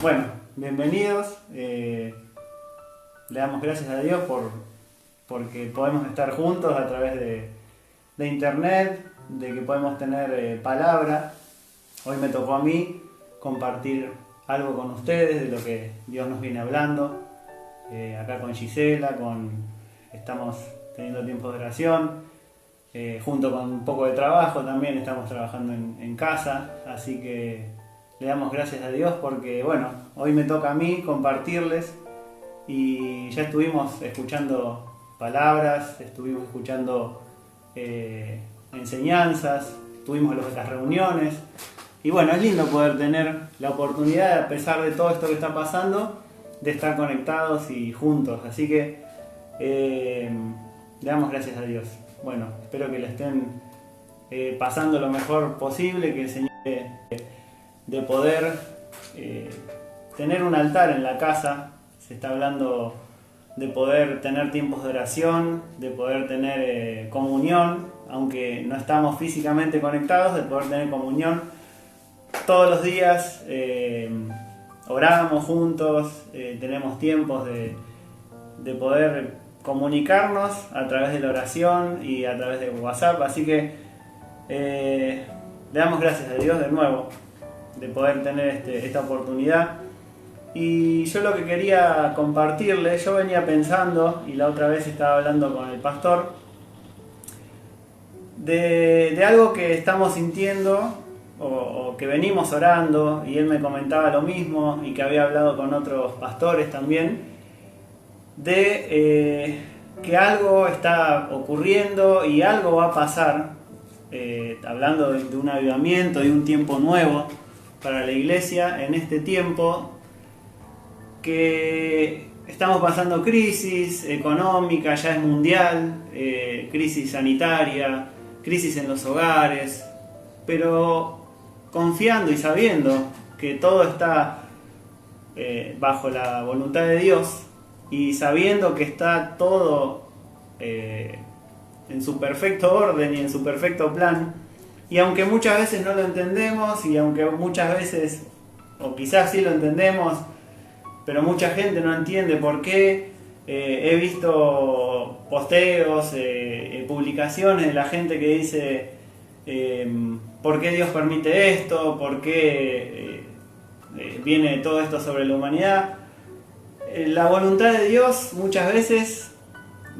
Bueno, bienvenidos. Le damos gracias a Dios porque podemos estar juntos a través de internet, de que podemos tener palabra. Hoy me tocó a mí compartir algo con ustedes de lo que Dios nos viene hablando. Acá con Gisela, estamos teniendo tiempo de oración. Junto con un poco de trabajo también estamos trabajando en casa, así que le damos gracias a Dios porque, bueno, hoy me toca a mí compartirles y ya estuvimos escuchando palabras, estuvimos escuchando enseñanzas, tuvimos las reuniones y bueno, es lindo poder tener la oportunidad, a pesar de todo esto que está pasando, de estar conectados y juntos, así que le damos gracias a Dios. Bueno, espero que le estén pasando lo mejor posible, que el Señor de poder tener un altar en la casa. Se está hablando de poder tener tiempos de oración, de poder tener comunión, aunque no estamos físicamente conectados, de poder tener comunión. Todos los días oramos juntos, tenemos tiempos de poder comunicarnos a través de la oración y a través de WhatsApp, así que le damos gracias a Dios de nuevo de poder tener esta oportunidad. Y yo lo que quería compartirle, yo venía pensando, y la otra vez estaba hablando con el pastor, de algo que estamos sintiendo o que venimos orando, y él me comentaba lo mismo, y que había hablado con otros pastores también, de que algo está ocurriendo y algo va a pasar, hablando de un avivamiento, de un tiempo nuevo para la iglesia en este tiempo, que estamos pasando crisis económica, ya es mundial, crisis sanitaria, crisis en los hogares, pero confiando y sabiendo que todo está bajo la voluntad de Dios y sabiendo que está todo en su perfecto orden y en su perfecto plan. Y aunque muchas veces no lo entendemos, y aunque muchas veces, o quizás sí lo entendemos, pero mucha gente no entiende por qué, he visto posteos, publicaciones de la gente que dice ¿por qué Dios permite esto? ¿Por qué viene todo esto sobre la humanidad? La voluntad de Dios muchas veces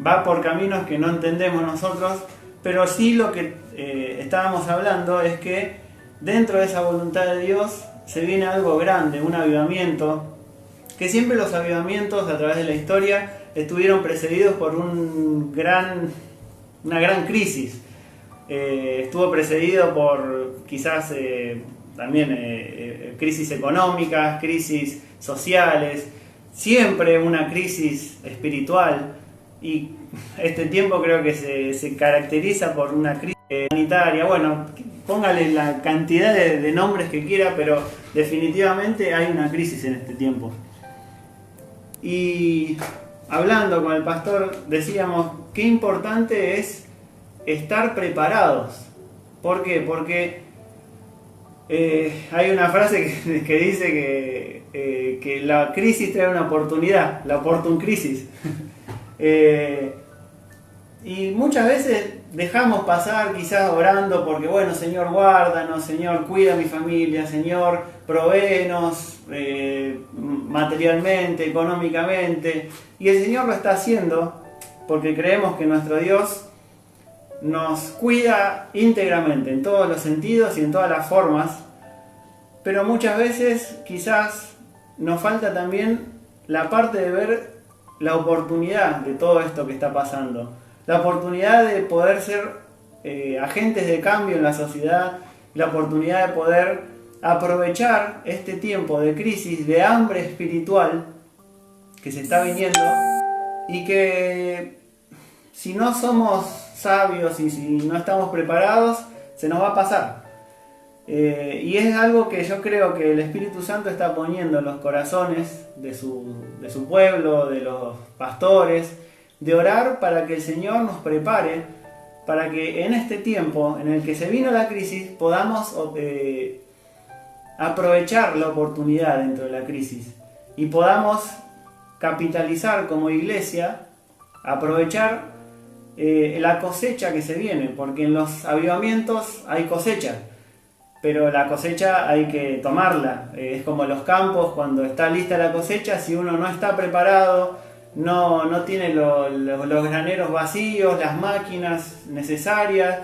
va por caminos que no entendemos nosotros, pero sí lo que estábamos hablando es que dentro de esa voluntad de Dios se viene algo grande, un avivamiento, que siempre los avivamientos a través de la historia estuvieron precedidos por una gran crisis. Estuvo precedido por quizás también crisis económicas, crisis sociales, siempre una crisis espiritual, y este tiempo creo que se caracteriza por una crisis sanitaria. Bueno, póngale la cantidad de nombres que quiera, pero definitivamente hay una crisis en este tiempo. Y hablando con el pastor decíamos qué importante es estar preparados. ¿Por qué? Porque hay una frase que dice que la crisis trae una oportunidad, la opportun crisis. Y muchas veces dejamos pasar, quizás orando porque, bueno, Señor, guárdanos, Señor, cuida a mi familia, Señor, provéenos materialmente, económicamente. Y el Señor lo está haciendo porque creemos que nuestro Dios nos cuida íntegramente, en todos los sentidos y en todas las formas. Pero muchas veces quizás nos falta también la parte de ver la oportunidad de todo esto que está pasando. La oportunidad de poder ser agentes de cambio en la sociedad, la oportunidad de poder aprovechar este tiempo de crisis, de hambre espiritual que se está viniendo, y que si no somos sabios y si no estamos preparados, se nos va a pasar. Y es algo que yo creo que el Espíritu Santo está poniendo en los corazones de su pueblo, de los pastores, de orar para que el Señor nos prepare, para que en este tiempo en el que se vino la crisis podamos aprovechar la oportunidad dentro de la crisis y podamos capitalizar como iglesia, aprovechar la cosecha que se viene, porque en los avivamientos hay cosecha, pero la cosecha hay que tomarla. Es como los campos, cuando está lista la cosecha, si uno no está preparado, no tiene los graneros vacíos, las máquinas necesarias,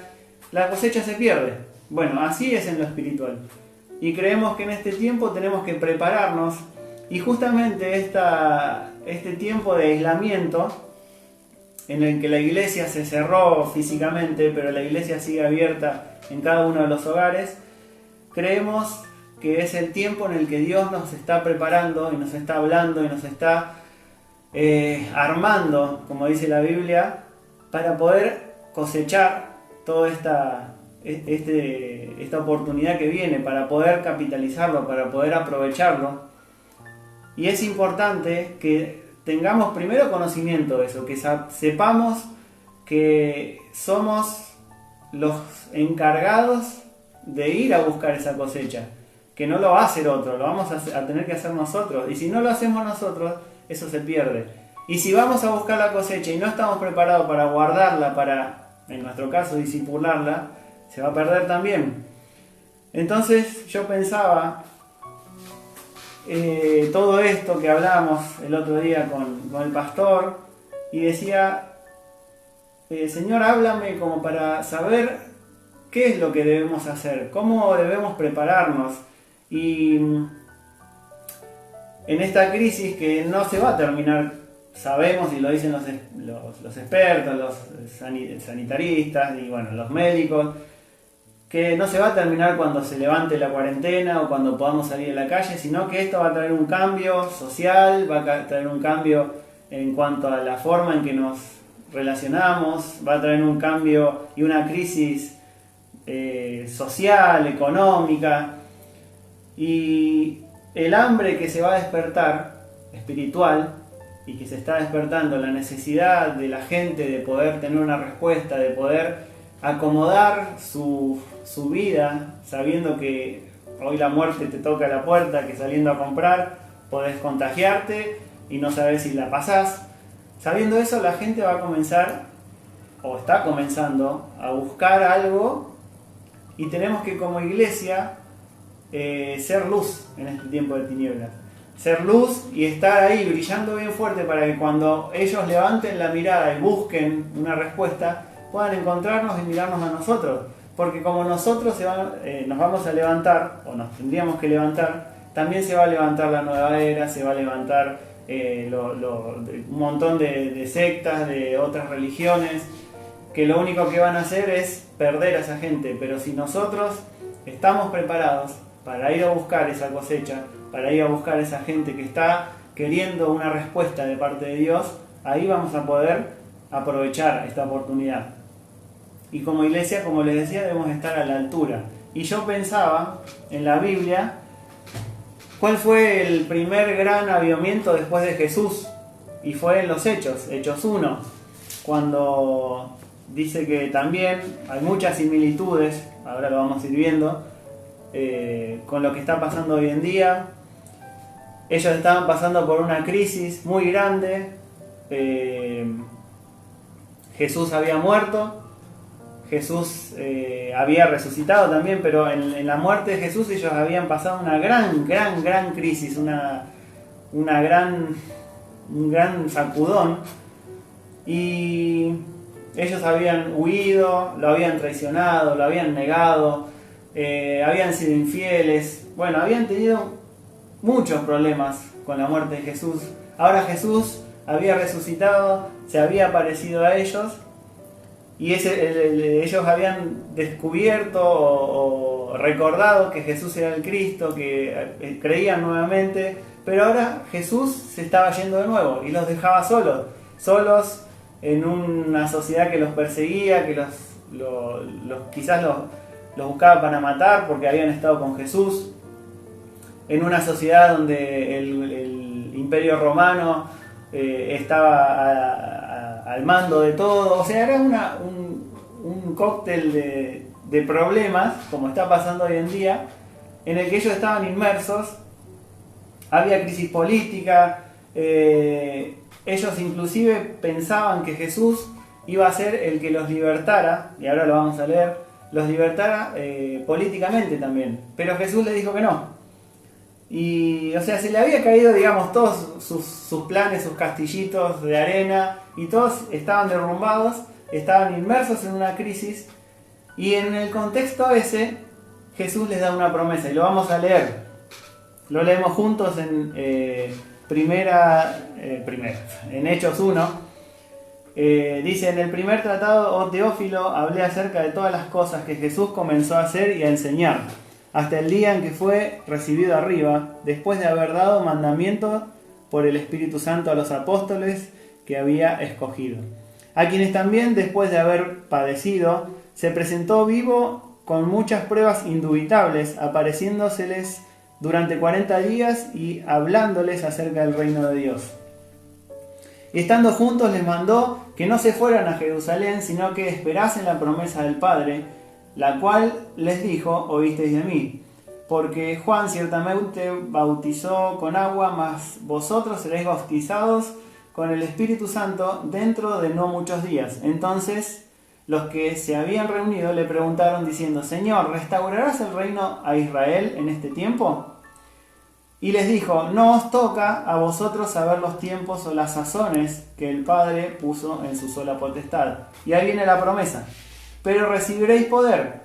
la cosecha se pierde. Bueno, así es en lo espiritual. Y creemos que en este tiempo tenemos que prepararnos, y justamente este tiempo de aislamiento, en el que la iglesia se cerró físicamente, pero la iglesia sigue abierta en cada uno de los hogares, creemos que es el tiempo en el que Dios nos está preparando y nos está hablando y nos está armando, como dice la Biblia, para poder cosechar toda esta oportunidad que viene, para poder capitalizarlo, para poder aprovecharlo. Y es importante que tengamos primero conocimiento de eso, que sepamos que somos los encargados de ir a buscar esa cosecha, que no lo va a hacer otro, lo vamos a tener que hacer nosotros, y si no lo hacemos nosotros, eso se pierde. Y si vamos a buscar la cosecha y no estamos preparados para guardarla, para, en nuestro caso, disipularla, se va a perder también. Entonces yo pensaba, todo esto que hablamos el otro día con el pastor, y decía, Señor, háblame como para saber qué es lo que debemos hacer, cómo debemos prepararnos, y en esta crisis que no se va a terminar, sabemos, y lo dicen los expertos, los sanitaristas y bueno, los médicos, que no se va a terminar cuando se levante la cuarentena o cuando podamos salir a la calle, sino que esto va a traer un cambio social, va a traer un cambio en cuanto a la forma en que nos relacionamos, va a traer un cambio y una crisis social, económica, y el hambre que se va a despertar, espiritual, y que se está despertando, la necesidad de la gente de poder tener una respuesta, de poder acomodar su vida, sabiendo que hoy la muerte te toca a la puerta, que saliendo a comprar podés contagiarte y no sabés si la pasás. Sabiendo eso, la gente va a comenzar, o está comenzando, a buscar algo, y tenemos que como iglesia ser luz en este tiempo de tinieblas. Ser luz y estar ahí brillando bien fuerte para que cuando ellos levanten la mirada y busquen una respuesta, puedan encontrarnos y mirarnos a nosotros. Porque como nosotros nos vamos a levantar, o nos tendríamos que levantar, también se va a levantar la nueva era, se va a levantar un montón de sectas, de otras religiones, que lo único que van a hacer es perder a esa gente. Pero si nosotros estamos preparados para ir a buscar esa cosecha, para ir a buscar a esa gente que está queriendo una respuesta de parte de Dios, ahí vamos a poder aprovechar esta oportunidad. Y como iglesia, como les decía, debemos estar a la altura. Y yo pensaba en la Biblia, ¿cuál fue el primer gran avivamiento después de Jesús? Y fue en los Hechos 1, cuando dice que también hay muchas similitudes, ahora lo vamos a ir viendo, con lo que está pasando hoy en día. Ellos estaban pasando por una crisis muy grande. Jesús había muerto, Jesús había resucitado también, pero en la muerte de Jesús ellos habían pasado una gran crisis, un gran sacudón, y ellos habían huido, lo habían traicionado, lo habían negado, habían sido infieles, bueno, habían tenido muchos problemas con la muerte de Jesús. Ahora Jesús había resucitado, se había aparecido a ellos, y ellos habían descubierto o recordado que Jesús era el Cristo, que creían nuevamente, pero ahora Jesús se estaba yendo de nuevo y los dejaba solos en una sociedad que los perseguía, que quizás los buscaba para matar porque habían estado con Jesús, en una sociedad donde el Imperio Romano estaba al mando de todo. O sea, era un cóctel de problemas, como está pasando hoy en día, en el que ellos estaban inmersos. Había crisis política, ellos inclusive pensaban que Jesús iba a ser el que los libertara, y ahora lo vamos a leer, los libertara políticamente también, pero Jesús les dijo que no. Y, o sea, se le había caído, digamos, todos sus planes, sus castillitos de arena, y todos estaban derrumbados, estaban inmersos en una crisis, y en el contexto ese, Jesús les da una promesa, y lo vamos a leer. Lo leemos juntos en en Hechos 1. Dice: en el primer tratado, oh Teófilo, hablé acerca de todas las cosas que Jesús comenzó a hacer y a enseñar, hasta el día en que fue recibido arriba, después de haber dado mandamiento por el Espíritu Santo a los apóstoles que había escogido, a quienes también, después de haber padecido, se presentó vivo con muchas pruebas indubitables, apareciéndoseles durante 40 días y hablándoles acerca del reino de Dios. Y estando juntos les mandó que no se fueran a Jerusalén, sino que esperasen la promesa del Padre, la cual les dijo: oísteis de mí. Porque Juan ciertamente bautizó con agua, mas vosotros seréis bautizados con el Espíritu Santo dentro de no muchos días. Entonces los que se habían reunido le preguntaron diciendo: Señor, ¿restaurarás el reino a Israel en este tiempo? Y les dijo: no os toca a vosotros saber los tiempos o las sazones que el Padre puso en su sola potestad. Y ahí viene la promesa: pero recibiréis poder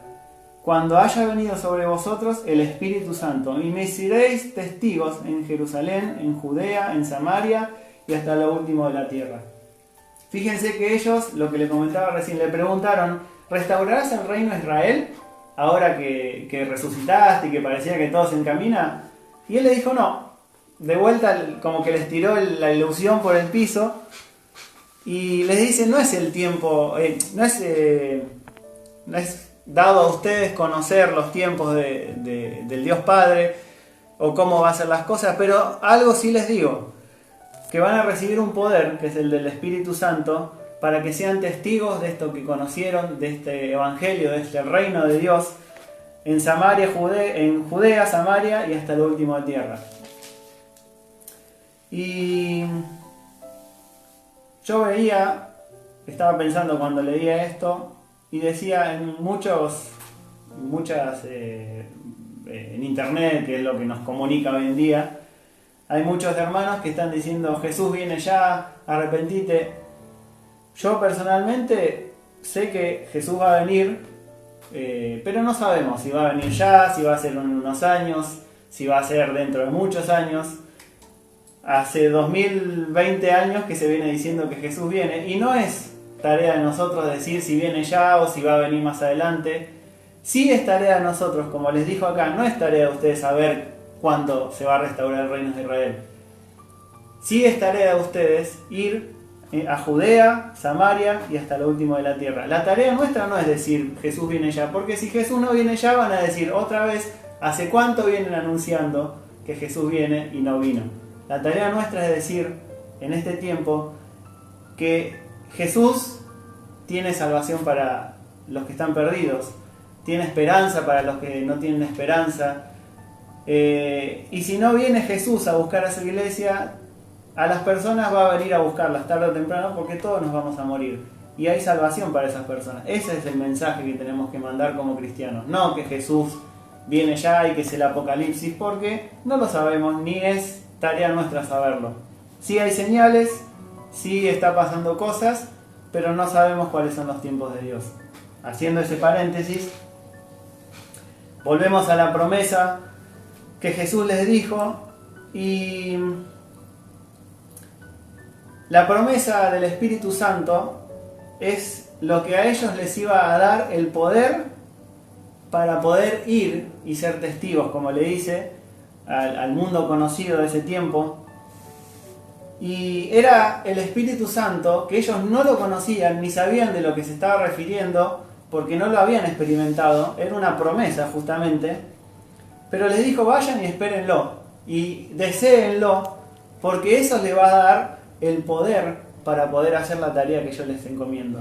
cuando haya venido sobre vosotros el Espíritu Santo, y me seréis testigos en Jerusalén, en Judea, en Samaria y hasta lo último de la tierra. Fíjense que ellos, lo que le comentaba recién, le preguntaron: ¿restaurarás el reino a Israel ahora que resucitaste y que parecía que todo se encamina? Y él le dijo no. De vuelta, como que les tiró la ilusión por el piso y les dice: no es el tiempo, no es dado a ustedes conocer los tiempos del Dios Padre o cómo va a ser las cosas, pero algo sí les digo: que van a recibir un poder, que es el del Espíritu Santo, para que sean testigos de esto que conocieron, de este evangelio, de este reino de Dios, en Samaria, en Judea, Samaria y hasta lo último de tierra. Y yo estaba pensando cuando leía esto, y decía en en internet, que es lo que nos comunica hoy en día, hay muchos hermanos que están diciendo: Jesús viene ya, arrepentite. Yo personalmente sé que Jesús va a venir, pero no sabemos si va a venir ya, si va a ser en unos años, si va a ser dentro de muchos años. Hace 2020 años que se viene diciendo que Jesús viene, y no es tarea de nosotros decir si viene ya o si va a venir más adelante. Sí es tarea de nosotros, como les dijo acá, no es tarea de ustedes saber cuándo se va a restaurar el reino de Israel. Sí es tarea de ustedes ir a Judea, Samaria y hasta lo último de la tierra. La tarea nuestra no es decir Jesús viene ya, porque si Jesús no viene ya van a decir otra vez: ¿hace cuánto vienen anunciando que Jesús viene y no vino? La tarea nuestra es decir en este tiempo que Jesús tiene salvación para los que están perdidos, tiene esperanza para los que no tienen esperanza, y si no viene Jesús a buscar a su iglesia, a las personas va a venir a buscarlas tarde o temprano, porque todos nos vamos a morir, y hay salvación para esas personas. Ese es el mensaje que tenemos que mandar como cristianos, no que Jesús viene ya y que es el apocalipsis, porque no lo sabemos, ni es tarea nuestra saberlo. Sí hay señales, sí está pasando cosas, pero no sabemos cuáles son los tiempos de Dios. Haciendo ese paréntesis, volvemos a la promesa que Jesús les dijo, y la promesa del Espíritu Santo es lo que a ellos les iba a dar el poder para poder ir y ser testigos, como le dice, al mundo conocido de ese tiempo. Y era el Espíritu Santo, que ellos no lo conocían ni sabían de lo que se estaba refiriendo, porque no lo habían experimentado. Era una promesa justamente, pero les dijo: vayan y espérenlo y deséenlo, porque eso les va a dar el poder para poder hacer la tarea que yo les encomiendo.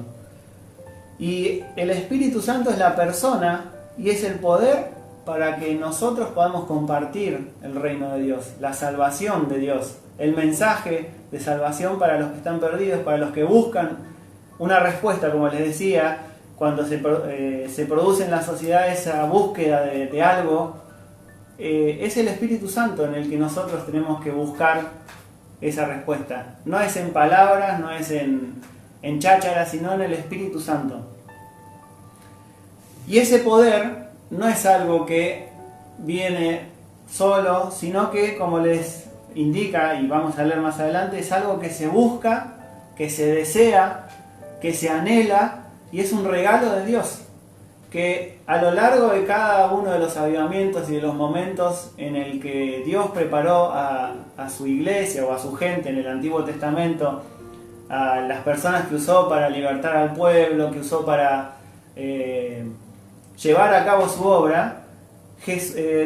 Y el Espíritu Santo es la persona y es el poder para que nosotros podamos compartir el reino de Dios, la salvación de Dios, el mensaje de salvación para los que están perdidos, para los que buscan una respuesta, como les decía, cuando se produce en la sociedad esa búsqueda de algo, es el Espíritu Santo en el que nosotros tenemos que buscar esa respuesta. No es en palabras, no es en chácharas, sino en el Espíritu Santo. Y ese poder no es algo que viene solo, sino que, como les indica, y vamos a leer más adelante, es algo que se busca, que se desea, que se anhela, y es un regalo de Dios, que a lo largo de cada uno de los avivamientos y de los momentos en el que Dios preparó a su iglesia o a su gente en el Antiguo Testamento, a las personas que usó para libertar al pueblo, que usó para llevar a cabo su obra,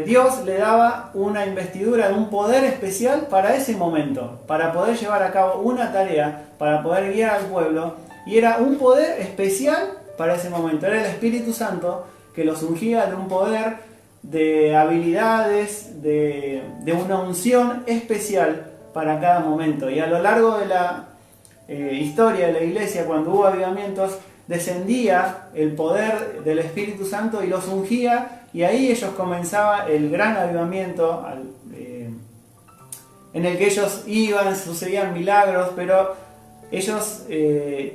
Dios le daba una investidura de un poder especial para ese momento, para poder llevar a cabo una tarea, para poder guiar al pueblo, y era un poder especial para ese momento. Era el Espíritu Santo que los ungía de un poder, de habilidades, de una unción especial para cada momento. Y a lo largo de la historia de la iglesia, cuando hubo avivamientos, descendía el poder del Espíritu Santo y los ungía, y ahí ellos comenzaba el gran avivamiento en el que ellos iban, sucedían milagros, pero ellos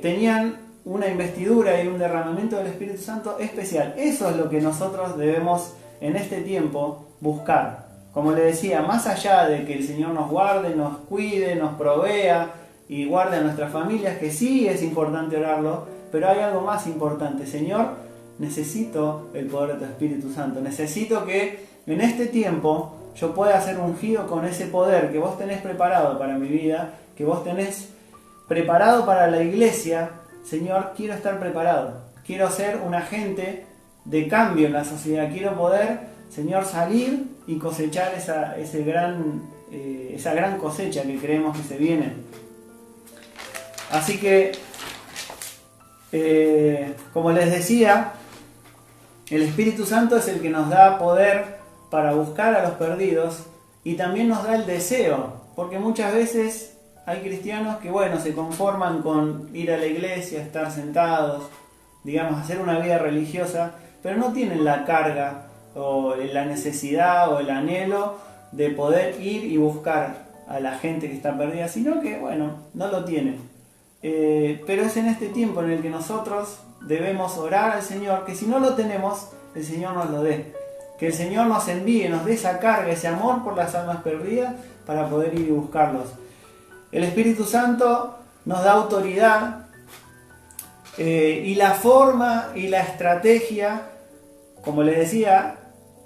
tenían una investidura y un derramamiento del Espíritu Santo especial. Eso es lo que nosotros debemos en este tiempo buscar. Como le decía, más allá de que el Señor nos guarde, nos cuide, nos provea y guarde a nuestras familias, que sí es importante orarlo, pero hay algo más importante. Señor, necesito el poder de tu Espíritu Santo. Necesito que en este tiempo yo pueda ser ungido con ese poder que vos tenés preparado para mi vida, que vos tenés preparado para la iglesia. Señor, quiero estar preparado. Quiero ser un agente de cambio en la sociedad. Quiero poder, Señor, salir y cosechar esa gran cosecha que creemos que se viene. Así que, como les decía, el Espíritu Santo es el que nos da poder para buscar a los perdidos y también nos da el deseo, porque muchas veces hay cristianos que, se conforman con ir a la iglesia, estar sentados, digamos, hacer una vida religiosa, pero no tienen la carga o la necesidad o el anhelo de poder ir y buscar a la gente que está perdida, sino que, no lo tienen. Pero es en este tiempo en el que nosotros debemos orar al Señor, que si no lo tenemos, el Señor nos lo dé. Que el Señor nos envíe, nos dé esa carga, ese amor por las almas perdidas para poder ir y buscarlos. El Espíritu Santo nos da autoridad y la forma y la estrategia, como les decía,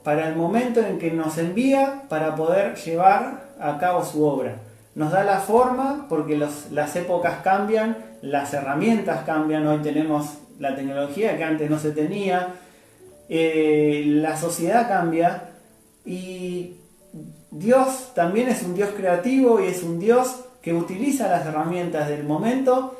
para el momento en que nos envía para poder llevar a cabo su obra. Nos da la forma porque las épocas cambian, las herramientas cambian, hoy tenemos la tecnología que antes no se tenía, la sociedad cambia y Dios también es un Dios creativo y es un Dios que utiliza las herramientas del momento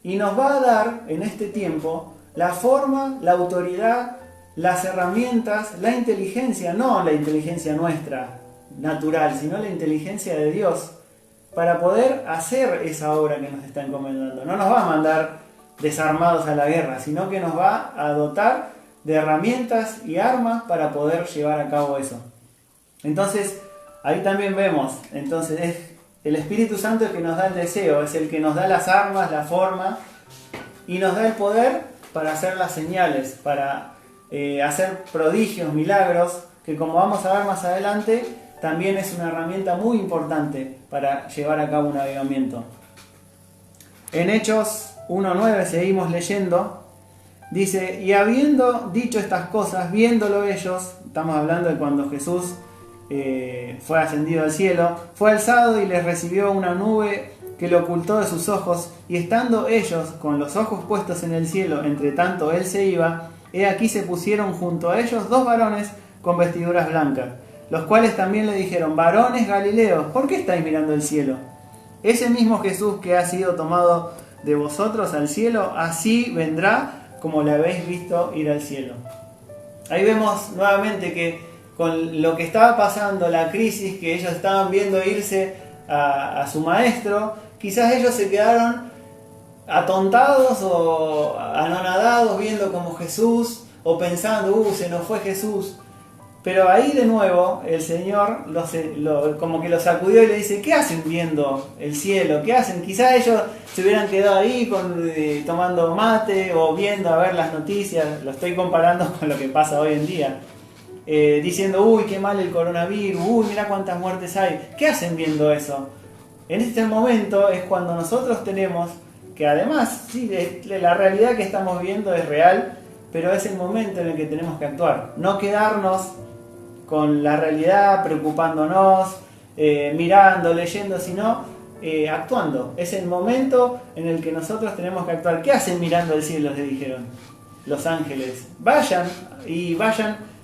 y nos va a dar en este tiempo la forma, la autoridad, las herramientas, la inteligencia, no la inteligencia nuestra natural, sino la inteligencia de Dios, para poder hacer esa obra que nos está encomendando. No nos va a mandar desarmados a la guerra, sino que nos va a dotar de herramientas y armas para poder llevar a cabo eso. Entonces, ahí también vemos, es el Espíritu Santo el que nos da el deseo, es el que nos da las armas, la forma, y nos da el poder para hacer las señales, para hacer prodigios, milagros, que como vamos a ver más adelante, también es una herramienta muy importante para llevar a cabo un avivamiento. En Hechos 1:9 seguimos leyendo, dice, y habiendo dicho estas cosas, viéndolo ellos, estamos hablando de cuando Jesús fue ascendido al cielo, fue alzado y les recibió una nube que lo ocultó de sus ojos, y estando ellos con los ojos puestos en el cielo, entre tanto él se iba, he aquí se pusieron junto a ellos 2 varones con vestiduras blancas, los cuales también le dijeron, varones Galileos, ¿por qué estáis mirando el cielo? Ese mismo Jesús que ha sido tomado de vosotros al cielo, así vendrá como le habéis visto ir al cielo. Ahí vemos nuevamente que con lo que estaba pasando, la crisis que ellos estaban viendo irse a su maestro, quizás ellos se quedaron atontados o anonadados viendo como Jesús, o pensando, se nos fue Jesús. Pero ahí de nuevo el Señor como que los sacudió y le dice, ¿qué hacen viendo el cielo? ¿Qué hacen? Quizás ellos se hubieran quedado ahí tomando mate o viendo a ver las noticias, lo estoy comparando con lo que pasa hoy en día, diciendo, uy, qué mal el coronavirus, uy, mira cuántas muertes hay. ¿Qué hacen viendo eso? En este momento es cuando nosotros tenemos, que además, sí, la realidad que estamos viendo es real, pero es el momento en el que tenemos que actuar, no quedarnos con la realidad, preocupándonos, mirando, leyendo, sino actuando. Es el momento en el que nosotros tenemos que actuar. ¿Qué hacen mirando el cielo? Le dijeron los ángeles. Vayan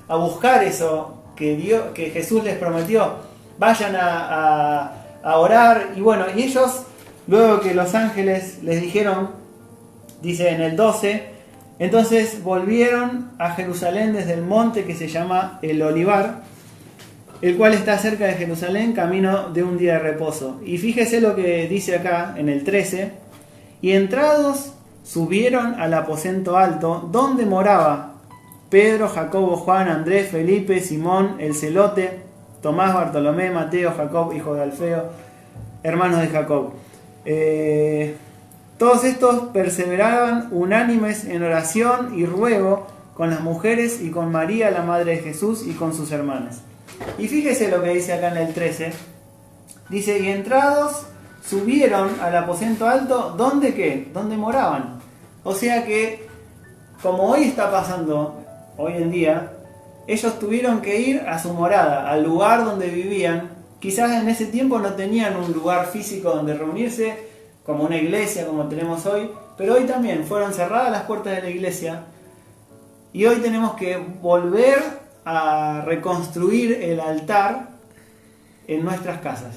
a buscar eso que Jesús les prometió. Vayan a orar. Y bueno, y ellos, luego que los ángeles les dijeron, dice en el 12, entonces volvieron a Jerusalén desde el monte que se llama el Olivar, el cual está cerca de Jerusalén, camino de un día de reposo. Y fíjese lo que dice acá en el 13. Y entrados subieron al aposento alto, donde moraba Pedro, Jacobo, Juan, Andrés, Felipe, Simón, el celote, Tomás, Bartolomé, Mateo, Jacob, hijo de Alfeo, hermanos de Jacob. Todos estos perseveraban unánimes en oración y ruego con las mujeres y con María, la madre de Jesús, y con sus hermanos. Y fíjese lo que dice acá en el 13. Dice, y entrados subieron al aposento alto, ¿dónde qué? ¿Dónde moraban? O sea que, como hoy está pasando, hoy en día, ellos tuvieron que ir a su morada, al lugar donde vivían. Quizás en ese tiempo no tenían un lugar físico donde reunirse, como una iglesia como tenemos hoy, pero hoy también fueron cerradas las puertas de la iglesia y hoy tenemos que volver a reconstruir el altar en nuestras casas.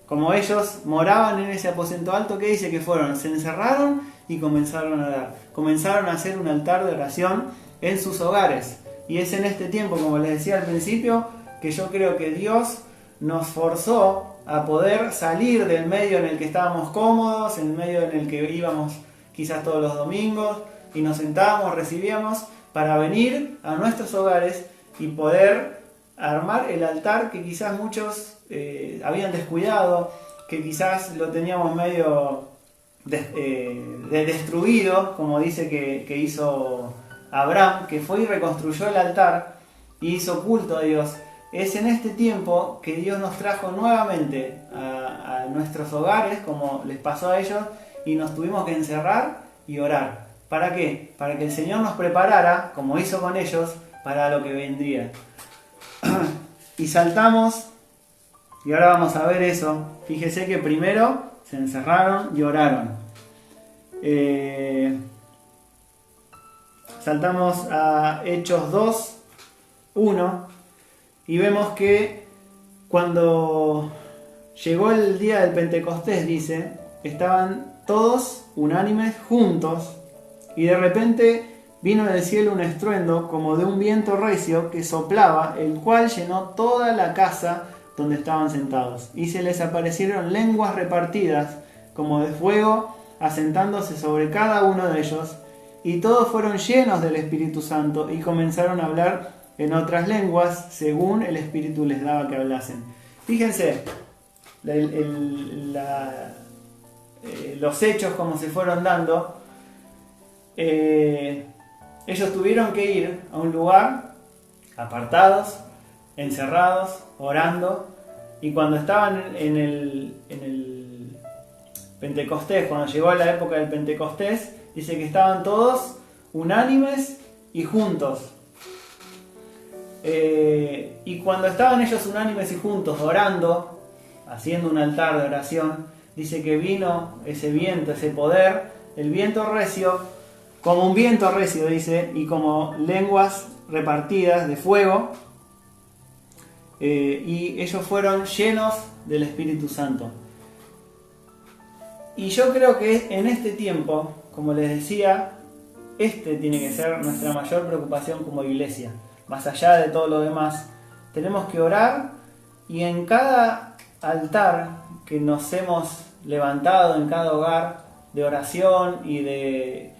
Como ellos moraban en ese aposento alto, ¿qué dice que fueron? Se encerraron y comenzaron a orar. Comenzaron a hacer un altar de oración en sus hogares. Y es en este tiempo, como les decía al principio, que yo creo que Dios nos forzó a poder salir del medio en el que estábamos cómodos, en el medio en el que íbamos quizás todos los domingos y nos sentábamos, recibíamos, para venir a nuestros hogares y poder armar el altar que quizás muchos habían descuidado, que quizás lo teníamos medio destruido, como dice que hizo Abraham, que fue y reconstruyó el altar y hizo culto a Dios. Es en este tiempo que Dios nos trajo nuevamente a nuestros hogares, como les pasó a ellos, y nos tuvimos que encerrar y orar. ¿Para qué? Para que el Señor nos preparara, como hizo con ellos, para lo que vendría. Y saltamos, y ahora vamos a ver eso. Fíjese que primero se encerraron y oraron. Saltamos a Hechos 2, 1. Y vemos que cuando llegó el día del Pentecostés, dice, estaban todos unánimes juntos y de repente vino del cielo un estruendo como de un viento recio que soplaba, el cual llenó toda la casa donde estaban sentados. Y se les aparecieron lenguas repartidas como de fuego, asentándose sobre cada uno de ellos, y todos fueron llenos del Espíritu Santo y comenzaron a hablar en otras lenguas, según el Espíritu les daba que hablasen. Fíjense, los hechos como se fueron dando. Ellos tuvieron que ir a un lugar, apartados, encerrados, orando, y cuando estaban en el Pentecostés, cuando llegó la época del Pentecostés, dice que estaban todos unánimes y juntos. Y cuando estaban ellos unánimes y juntos orando, haciendo un altar de oración, dice que vino ese viento, ese poder, el viento recio, como un viento recio, dice, y como lenguas repartidas de fuego, y ellos fueron llenos del Espíritu Santo. Y yo creo que en este tiempo, como les decía, este tiene que ser nuestra mayor preocupación como iglesia. Más allá de todo lo demás, tenemos que orar, y en cada altar que nos hemos levantado, en cada hogar de oración y de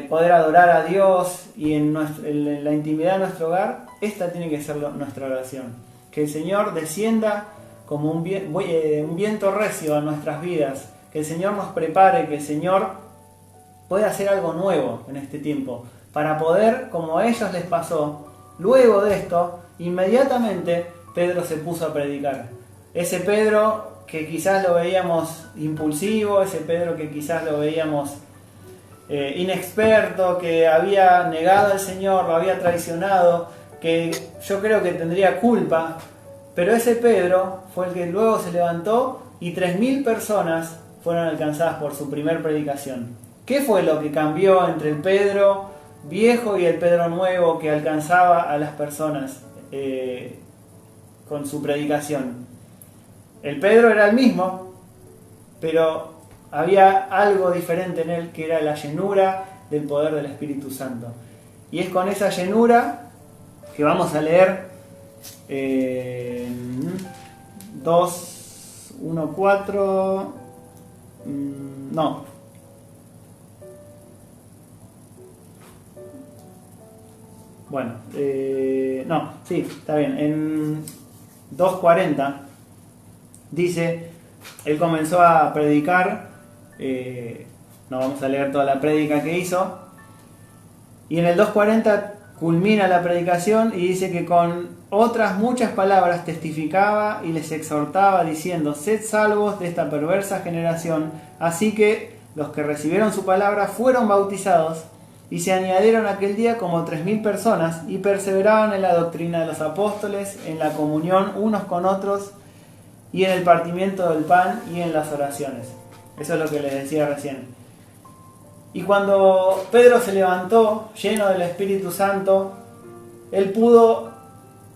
poder adorar a Dios y en la intimidad de nuestro hogar, esta tiene que ser nuestra oración. Que el Señor descienda como un viento recio a nuestras vidas, que el Señor nos prepare, que el Señor pueda hacer algo nuevo en este tiempo, para poder, como a ellos les pasó, luego de esto, inmediatamente Pedro se puso a predicar. Ese Pedro que quizás lo veíamos impulsivo, ese Pedro que quizás lo veíamos inexperto, que había negado al Señor, lo había traicionado, que yo creo que tendría culpa, pero ese Pedro fue el que luego se levantó y 3.000 personas fueron alcanzadas por su primer predicación. ¿Qué fue lo que cambió entre el Pedro viejo y el Pedro nuevo que alcanzaba a las personas con su predicación? El Pedro era el mismo, pero había algo diferente en él, que era la llenura del poder del Espíritu Santo. Y es con esa llenura que vamos a leer 2:1:4. No. Bueno, no, sí, está bien. En 2:40 dice, él comenzó a predicar, no vamos a leer toda la prédica que hizo, y en el 2:40 culmina la predicación y dice que con otras muchas palabras testificaba y les exhortaba diciendo: sed salvos de esta perversa generación. Así que los que recibieron su palabra fueron bautizados, y se añadieron aquel día como 3.000 personas, y perseveraban en la doctrina de los apóstoles, en la comunión unos con otros, y en el partimiento del pan y en las oraciones. Eso es lo que les decía recién. Y cuando Pedro se levantó lleno del Espíritu Santo, él pudo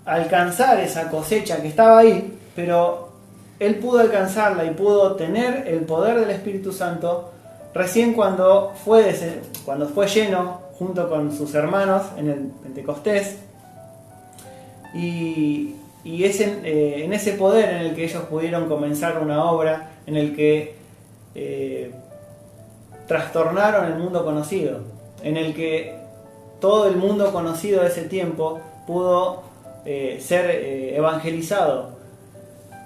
alcanzar esa cosecha que estaba ahí, pero él pudo alcanzarla y pudo tener el poder del Espíritu Santo recién cuando fue lleno junto con sus hermanos en el Pentecostés, y es en ese poder en el que ellos pudieron comenzar una obra, en el que trastornaron el mundo conocido, en el que todo el mundo conocido de ese tiempo pudo ser evangelizado.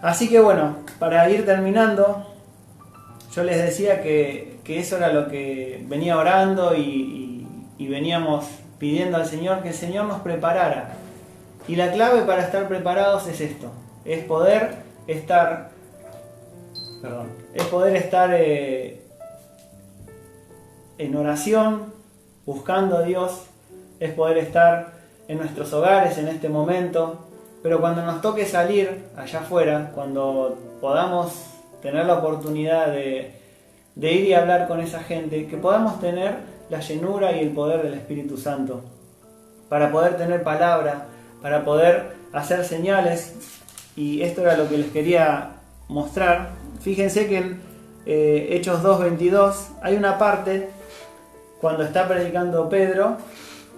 Así que bueno, para ir terminando, yo les decía que eso era lo que venía orando y veníamos pidiendo al Señor, que el Señor nos preparara. Y la clave para estar preparados es esto, es poder estar en oración, buscando a Dios, es poder estar en nuestros hogares en este momento, pero cuando nos toque salir allá afuera, cuando podamos tener la oportunidad de ir y hablar con esa gente, que podamos tener la llenura y el poder del Espíritu Santo, para poder tener palabra, para poder hacer señales. Y esto era lo que les quería mostrar. Fíjense que en Hechos 2:22 hay una parte, cuando está predicando Pedro,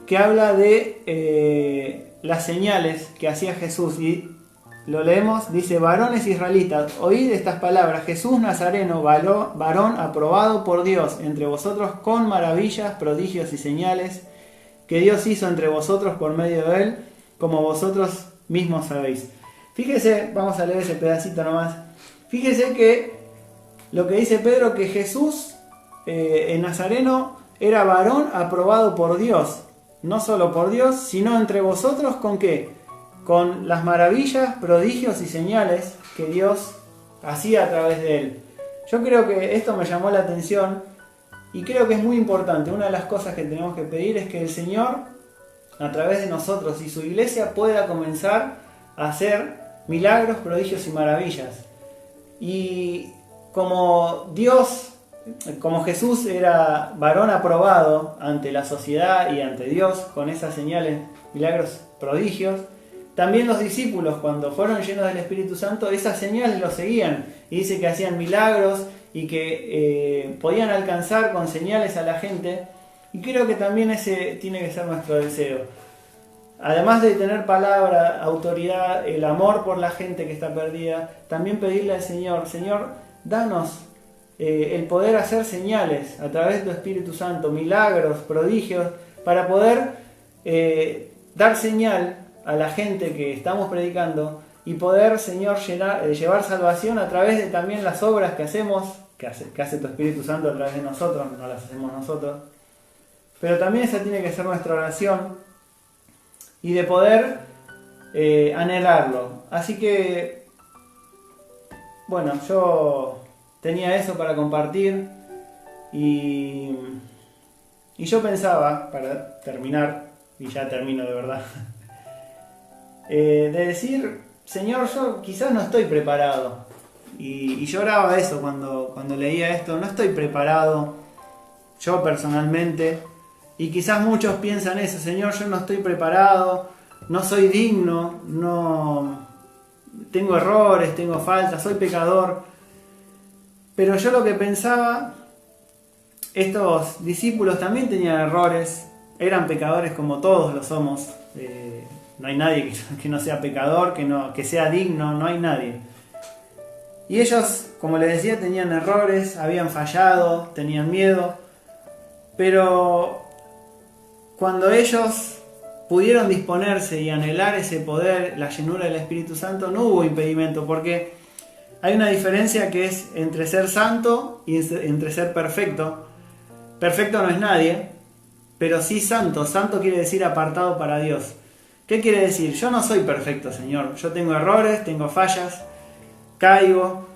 que habla de las señales que hacía Jesús, y lo leemos, dice: varones israelitas, oíd estas palabras, Jesús Nazareno, varón aprobado por Dios entre vosotros, con maravillas, prodigios y señales que Dios hizo entre vosotros por medio de él, como vosotros mismos sabéis. Fíjese, vamos a leer ese pedacito nomás. Fíjese que lo que dice Pedro, que Jesús en Nazareno era varón aprobado por Dios, no solo por Dios, sino entre vosotros, ¿con qué? Con las maravillas, prodigios y señales que Dios hacía a través de él. Yo creo que esto me llamó la atención y creo que es muy importante. Una de las cosas que tenemos que pedir es que el Señor, a través de nosotros y su iglesia, pueda comenzar a hacer milagros, prodigios y maravillas. Y como Jesús era varón aprobado ante la sociedad y ante Dios con esas señales, milagros, prodigios, también los discípulos, cuando fueron llenos del Espíritu Santo, esas señales los seguían, y dice que hacían milagros y que podían alcanzar con señales a la gente. Y creo que también ese tiene que ser nuestro deseo. además de tener palabra, autoridad, el amor por la gente que está perdida, también pedirle al Señor, Señor, danos el poder hacer señales a través de tu Espíritu Santo, milagros, prodigios, para poder dar señal a la gente que estamos predicando y poder, Señor, llevar salvación a través de también las obras que hacemos, que hace tu Espíritu Santo a través de nosotros, no las hacemos nosotros. Pero también esa tiene que ser nuestra oración y de poder anhelarlo. Así que, bueno, yo tenía eso para compartir y yo pensaba, para terminar, y ya termino de verdad, de decir, Señor, yo quizás no estoy preparado. Y yo oraba eso cuando leía esto, no estoy preparado, yo personalmente. Y quizás muchos piensan eso, Señor, yo no estoy preparado, no soy digno, no tengo errores, tengo faltas, soy pecador. Pero yo lo que pensaba, estos discípulos también tenían errores, eran pecadores como todos lo somos. No hay nadie que no sea pecador, que sea digno, no hay nadie. Y ellos, como les decía, tenían errores, habían fallado, tenían miedo, pero cuando ellos pudieron disponerse y anhelar ese poder, la llenura del Espíritu Santo, no hubo impedimento, porque hay una diferencia que es entre ser santo y entre ser perfecto. Perfecto no es nadie, pero sí santo. Santo quiere decir apartado para Dios. ¿Qué quiere decir? Yo no soy perfecto, Señor. Yo tengo errores, tengo fallas, caigo,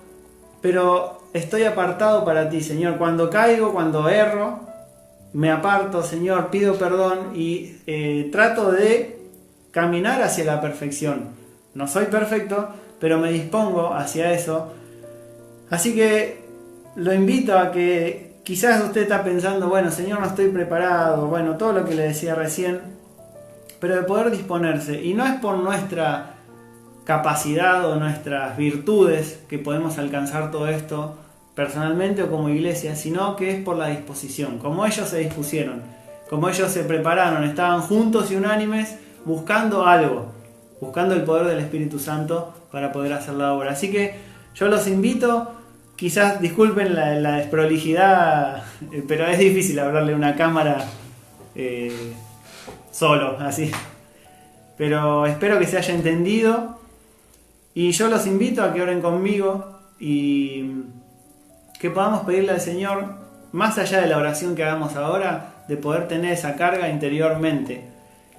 pero estoy apartado para ti, Señor. Cuando caigo, cuando erro, me aparto, Señor, pido perdón y trato de caminar hacia la perfección. No soy perfecto, pero me dispongo hacia eso. Así que lo invito a que quizás usted está pensando, bueno, Señor, no estoy preparado, bueno, todo lo que le decía recién, pero de poder disponerse. Y no es por nuestra capacidad o nuestras virtudes que podemos alcanzar todo esto personalmente o como iglesia, sino que es por la disposición, como ellos se dispusieron, como ellos se prepararon, estaban juntos y unánimes buscando algo, buscando el poder del Espíritu Santo para poder hacer la obra. Así que yo los invito, quizás disculpen la desprolijidad, pero es difícil hablarle a una cámara solo, así. Pero espero que se haya entendido y yo los invito a que oren conmigo y que podamos pedirle al Señor, más allá de la oración que hagamos ahora, de poder tener esa carga interiormente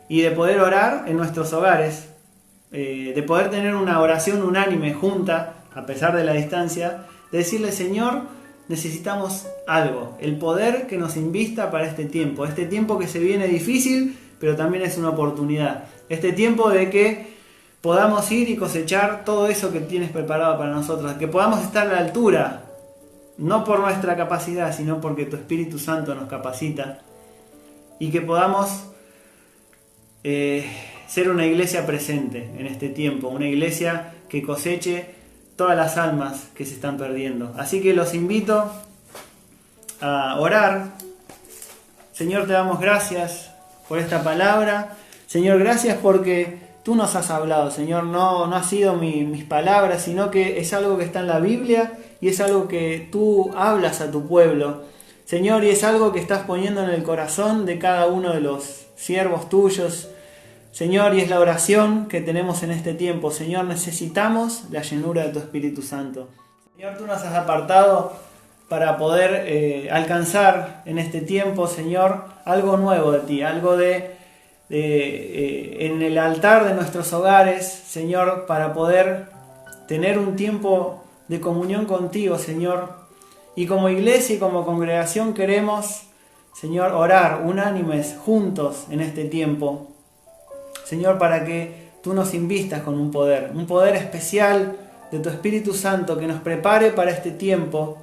y de poder orar en nuestros hogares, de poder tener una oración unánime junta, a pesar de la distancia, de decirle, Señor, necesitamos algo, el poder que nos invista para este tiempo que se viene difícil, pero también es una oportunidad, este tiempo de que podamos ir y cosechar todo eso que tienes preparado para nosotros, que podamos estar a la altura, no por nuestra capacidad, sino porque tu Espíritu Santo nos capacita, y que podamos ser una iglesia presente en este tiempo, una iglesia que coseche todas las almas que se están perdiendo. Así que los invito a orar. Señor, te damos gracias por esta palabra. Señor, gracias porque tú nos has hablado. Señor, no ha sido mis palabras, sino que es algo que está en la Biblia y es algo que tú hablas a tu pueblo. Señor, y es algo que estás poniendo en el corazón de cada uno de los siervos tuyos. Señor, y es la oración que tenemos en este tiempo. Señor, necesitamos la llenura de tu Espíritu Santo. Señor, tú nos has apartado para poder alcanzar en este tiempo, Señor, algo nuevo de ti, algo en el altar de nuestros hogares, Señor, para poder tener un tiempo de comunión contigo, Señor. Y como iglesia y como congregación queremos, Señor, orar unánimes juntos en este tiempo. Señor, para que tú nos invistas con un poder especial de tu Espíritu Santo que nos prepare para este tiempo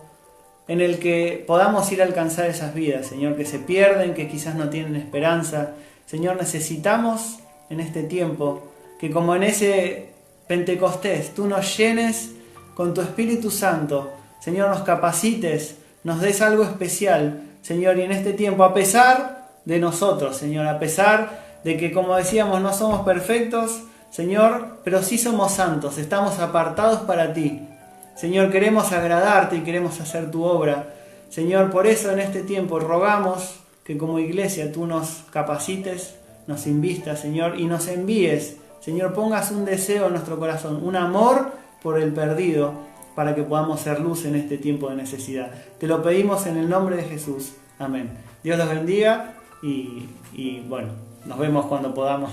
en el que podamos ir a alcanzar esas vidas, Señor, que se pierden, que quizás no tienen esperanza. Señor, necesitamos en este tiempo que como en ese Pentecostés tú nos llenes con tu Espíritu Santo, Señor, nos capacites, nos des algo especial, Señor, y en este tiempo, a pesar de nosotros, Señor, a pesar de que, como decíamos, no somos perfectos, Señor, pero sí somos santos, estamos apartados para ti. Señor, queremos agradarte y queremos hacer tu obra. Señor, por eso en este tiempo rogamos que como iglesia tú nos capacites, nos invistas, Señor, y nos envíes. Señor, pongas un deseo en nuestro corazón, un amor por el perdido, para que podamos ser luz en este tiempo de necesidad. Te lo pedimos en el nombre de Jesús. Amén. Dios los bendiga y bueno, nos vemos cuando podamos.